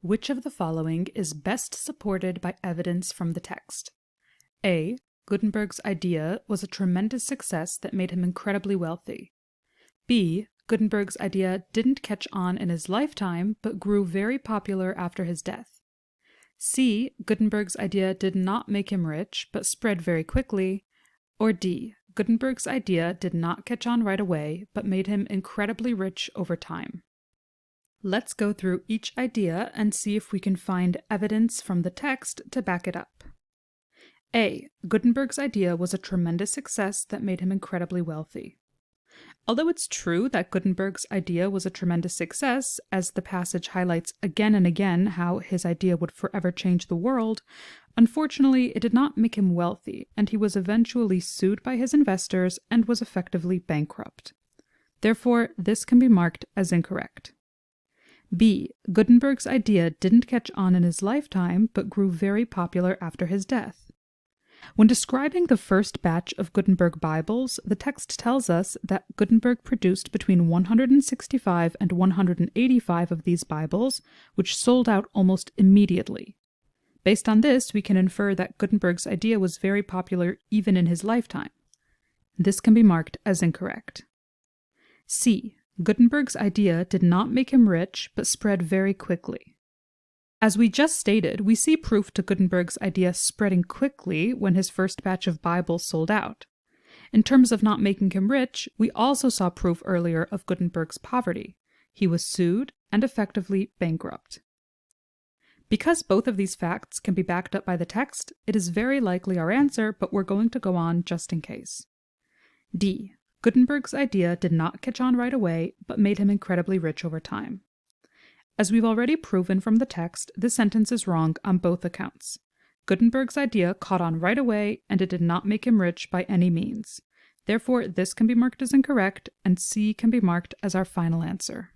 Which of the following is best supported by evidence from the text? A. Gutenberg's idea was a tremendous success that made him incredibly wealthy. B. Gutenberg's idea didn't catch on in his lifetime, but grew very popular after his death. C. Gutenberg's idea did not make him rich, but spread very quickly. Or D. Gutenberg's idea did not catch on right away, but made him incredibly rich over time. Let's go through each idea and see if we can find evidence from the text to back it up. A. Gutenberg's idea was a tremendous success that made him incredibly wealthy. Although it's true that Gutenberg's idea was a tremendous success, as the passage highlights again and again how his idea would forever change the world, unfortunately it did not make him wealthy, and he was eventually sued by his investors and was effectively bankrupt. Therefore, this can be marked as incorrect. B. Gutenberg's idea didn't catch on in his lifetime, but grew very popular after his death. When describing the first batch of Gutenberg Bibles, the text tells us that Gutenberg produced between 165 and 185 of these Bibles, which sold out almost immediately. Based on this, we can infer that Gutenberg's idea was very popular even in his lifetime. This can be marked as incorrect. C. Gutenberg's idea did not make him rich, but spread very quickly. As we just stated, we see proof to Gutenberg's idea spreading quickly when his first batch of Bibles sold out. In terms of not making him rich, we also saw proof earlier of Gutenberg's poverty. He was sued and effectively bankrupt. Because both of these facts can be backed up by the text, it is very likely our answer, but we're going to go on just in case. D. Gutenberg's idea did not catch on right away, but made him incredibly rich over time. As we've already proven from the text, this sentence is wrong on both accounts. Gutenberg's idea caught on right away, and it did not make him rich by any means. Therefore, this can be marked as incorrect, and C can be marked as our final answer.